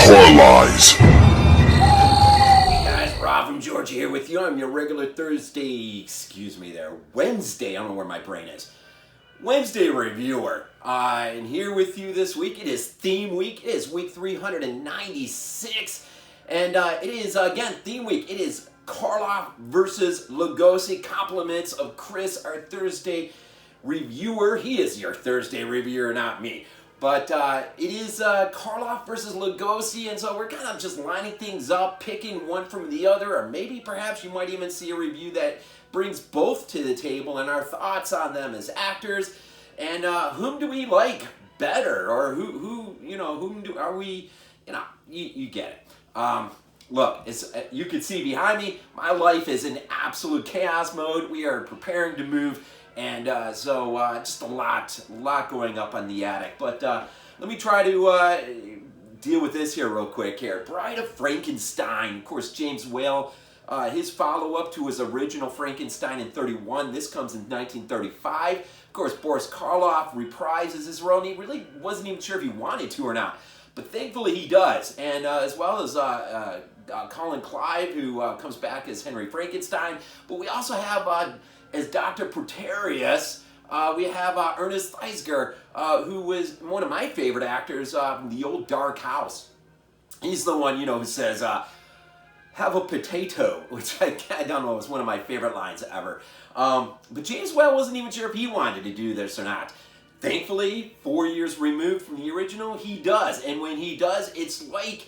Carlies. Hey guys, Rob from Georgia here with you. I'm your regular Wednesday, I don't know where my brain is. Wednesday reviewer. And here with you this week, it is theme week. It is week 396. And it is, again, theme week. It is Karloff versus Lugosi. Compliments of Chris, our Thursday reviewer. He is your Thursday reviewer, not me. But it is Karloff versus Lugosi, and so we're kind of just lining things up, picking one from the other, or maybe perhaps you might even see a review that brings both to the table and our thoughts on them as actors, and whom do we like better, or whom are we, you get it. Look, you can see behind me, my life is in absolute chaos mode. We are preparing to move. And so just a lot going up on the attic. But let me try to deal with this here real quick here. Bride of Frankenstein. Of course, James Whale, his follow-up to his original Frankenstein in 1931. This comes in 1935. Of course, Boris Karloff reprises his role. And he really wasn't even sure if he wanted to or not. But thankfully he does. And as well as Colin Clive, who comes back as Henry Frankenstein. But we also have... as Dr. Pretorius, we have Ernest Thesiger, who was one of my favorite actors from the old Dark House. He's the one, who says, have a potato, which I don't know, is one of my favorite lines ever. But James Whale wasn't even sure if he wanted to do this or not. Thankfully, 4 years removed from the original, he does. And when he does, it's like...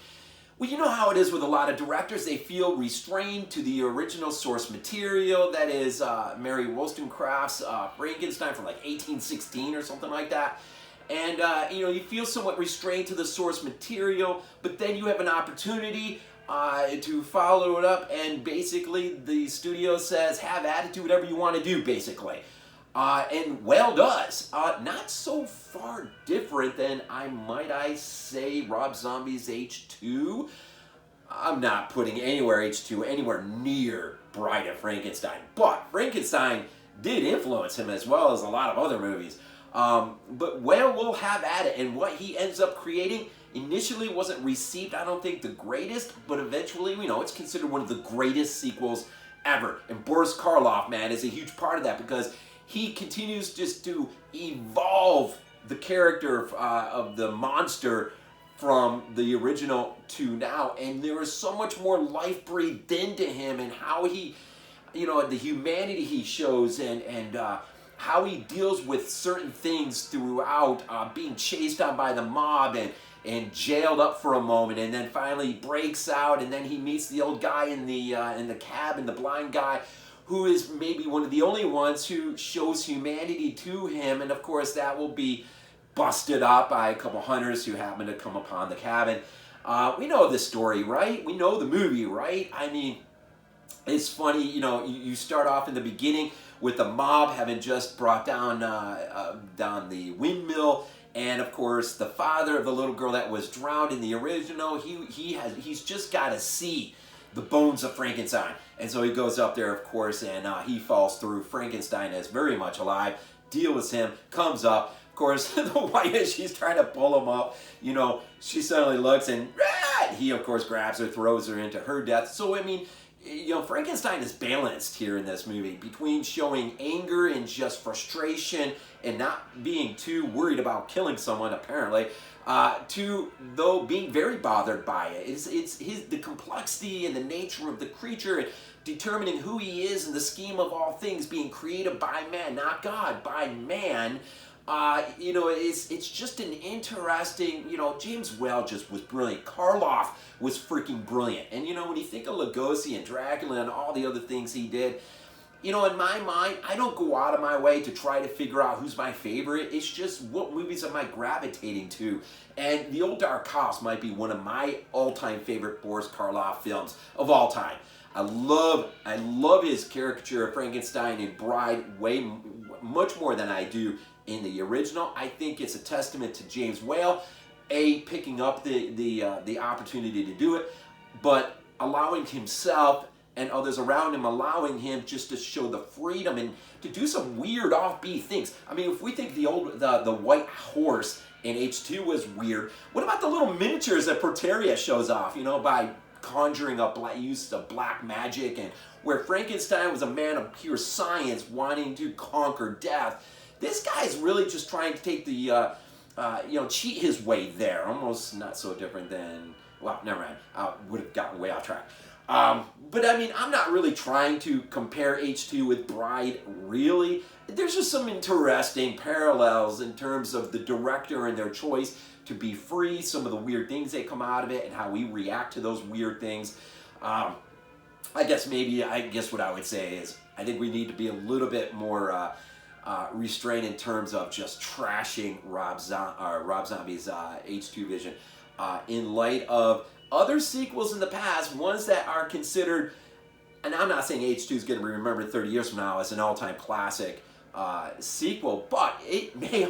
Well, you know how it is with a lot of directors. They feel restrained to the original source material. That is Mary Wollstonecraft's Frankenstein from like 1816 or something like that. And, you feel somewhat restrained to the source material, but then you have an opportunity to follow it up, and basically the studio says, have at it, do whatever you want to do, basically. And Whale does. Not so far different than, I say, Rob Zombie's H2. I'm not putting H2 anywhere near Bride of Frankenstein. But Frankenstein did influence him as well as a lot of other movies. But Whale will have at it. And what he ends up creating initially wasn't received, I don't think, the greatest. But eventually, it's considered one of the greatest sequels ever. And Boris Karloff, man, is a huge part of that because... he continues just to evolve the character of the monster from the original to now. And there is so much more life breathed into him and how he, the humanity he shows and how he deals with certain things throughout, being chased on by the mob and jailed up for a moment, and then finally breaks out, and then he meets the old guy in the cabin, the blind guy, who is maybe one of the only ones who shows humanity to him, and of course that will be busted up by a couple hunters who happen to come upon the cabin. We know the story, right? We know the movie, right? I mean, it's funny, you start off in the beginning with the mob having just brought down the windmill, and of course the father of the little girl that was drowned in the original, he's just got to see the bones of Frankenstein. And so he goes up there, of course, and he falls through. Frankenstein is very much alive, deals with him, comes up. Of course, the wife, as she's trying to pull him up, she suddenly looks and he, of course, grabs her, throws her into her death. So, I mean, Frankenstein is balanced here in this movie between showing anger and just frustration and not being too worried about killing someone, apparently, to, though, being very bothered by it. It's the complexity and the nature of the creature and determining who he is and the scheme of all things being created by man, not God, by man. It's just an interesting, James Whale just was brilliant. Karloff was freaking brilliant. And, when you think of Lugosi and Dracula and all the other things he did, in my mind, I don't go out of my way to try to figure out who's my favorite. It's just what movies am I gravitating to. And The Old Dark House might be one of my all-time favorite Boris Karloff films of all time. I love his caricature of Frankenstein in Bride much more than I do in the original. I think it's a testament to James Whale, picking up the opportunity to do it, but allowing himself and others around him, allowing him just to show the freedom and to do some weird offbeat things. I mean, if we think the white horse in H2 was weird, what about the little miniatures that Proteria shows off, you know, by conjuring up use of black magic, and where Frankenstein was a man of pure science wanting to conquer death. This guy's really just trying to take the, you know, cheat his way there. Almost not so different than, well, never mind. I would have gotten way off track. But I mean, I'm not really trying to compare H2 with Bride, really. There's just some interesting parallels in terms of the director and their choice to be free, some of the weird things that come out of it, and how we react to those weird things. I guess what I would say is, I think we need to be a little bit more restrained in terms of just trashing Rob Zombie's H2 vision in light of other sequels in the past, ones that are considered, and I'm not saying H2 is going to be remembered 30 years from now as an all-time classic sequel, but it may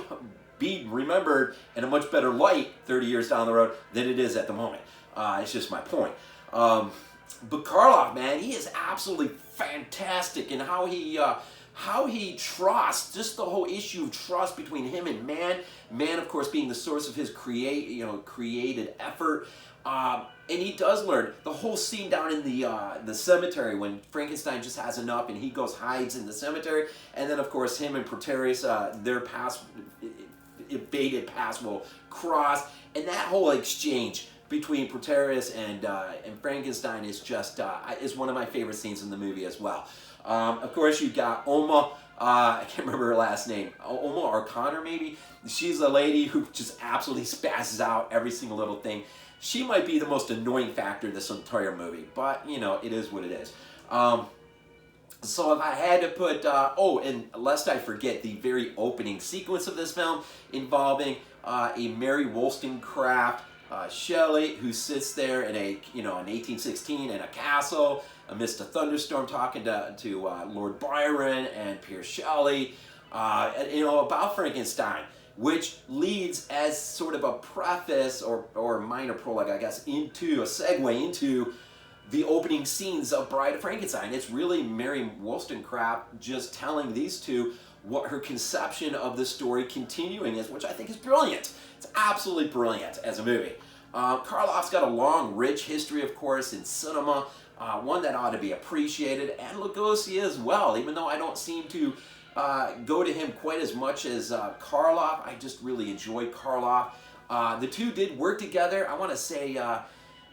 be remembered in a much better light 30 years down the road than it is at the moment. It's just my point. But Karloff, man, he is absolutely fantastic in how he trusts, just the whole issue of trust between him and man. Man, of course, being the source of his created effort. And he does learn the whole scene down in the cemetery when Frankenstein just has enough and he goes hides in the cemetery, and then of course him and Proteus, their evaded paths will cross, and that whole exchange between Proteus and Frankenstein is just is one of my favorite scenes in the movie as well. Of course, you've got Oma. I can't remember her last name. Oma or Connor, maybe. She's a lady who just absolutely spazzes out every single little thing. She might be the most annoying factor in this entire movie, but you know, it is what it is. So if I had to put, and lest I forget, the very opening sequence of this film involving a Mary Wollstonecraft Shelley who sits there in in 1816 in a castle amidst a thunderstorm talking to Lord Byron and Pierre Shelley, about Frankenstein, which leads as sort of a preface or minor prologue, I guess, into a segue into the opening scenes of Bride of Frankenstein. It's really Mary Wollstonecraft just telling these two what her conception of the story continuing is, which I think is brilliant. It's absolutely brilliant as a movie. Karloff's got a long, rich history, of course, in cinema, one that ought to be appreciated, and Lugosi as well, even though I don't seem to go to him quite as much as Karloff. I just really enjoy Karloff. The two did work together, I want to say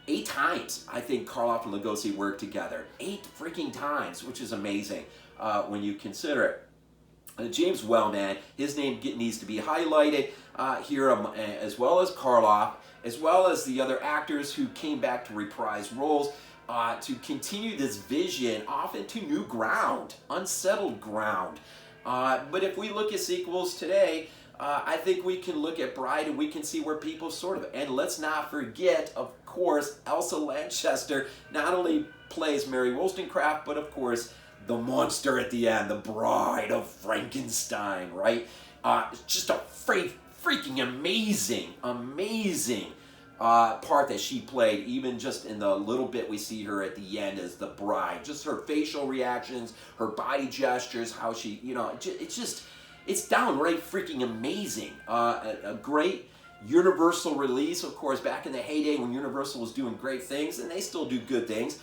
8 times. I think Karloff and Lugosi worked together. 8 freaking times, which is amazing when you consider it. James Wellman, his name needs to be highlighted here, as well as Karloff, as well as the other actors who came back to reprise roles to continue this vision off into new ground, unsettled ground. But if we look at sequels today, I think we can look at Bride and we can see where people sort of, and let's not forget, of course, Elsa Lanchester not only plays Mary Wollstonecraft, but of course, the monster at the end, the Bride of Frankenstein, right? It's just a freaking amazing part that she played, even just in the little bit we see her at the end as the bride. Just her facial reactions, her body gestures, how she, it's downright freaking amazing. A great Universal release, of course, back in the heyday when Universal was doing great things, and they still do good things.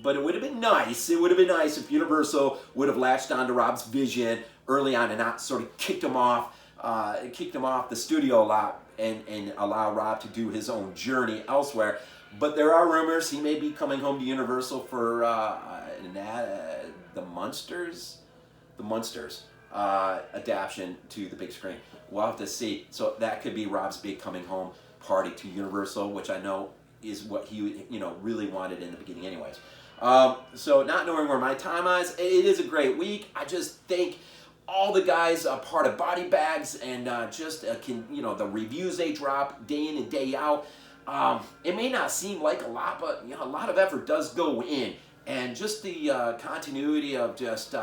But it would have been nice. It would have been nice if Universal would have latched onto Rob's vision early on and not sort of kicked him off the studio a lot and allow Rob to do his own journey elsewhere. But there are rumors he may be coming home to Universal for the Munsters adaptation to the big screen. We'll have to see. So that could be Rob's big coming home party to Universal, which I know is what he really wanted in the beginning anyways. So not knowing where my time is, it is a great week. I just think all the guys are part of BodyBags and the reviews they drop day in and day out. It may not seem like a lot, but a lot of effort does go in. And just the continuity of just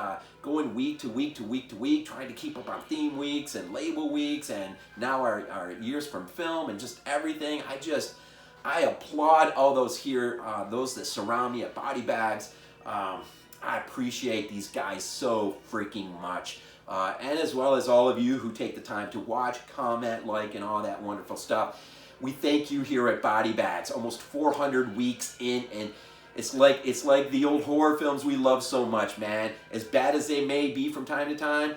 going week to week to week to week, trying to keep up on theme weeks and label weeks, and now our years from film and just everything. I applaud all those here, those that surround me at BodyBags. I appreciate these guys so freaking much. And as well as all of you who take the time to watch, comment, like, and all that wonderful stuff. We thank you here at BodyBags. Almost 400 weeks in, and it's like the old horror films we love so much, man. As bad as they may be from time to time,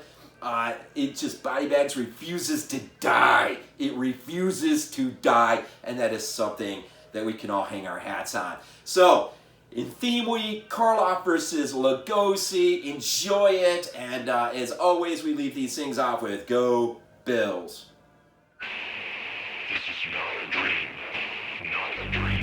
it just, BodyBags refuses to die. It refuses to die, and that is something that we can all hang our hats on. So, in Theme Week, Karloff versus Lugosi. Enjoy it, and as always, we leave these things off with Go Bills. This is not a dream. Not a dream.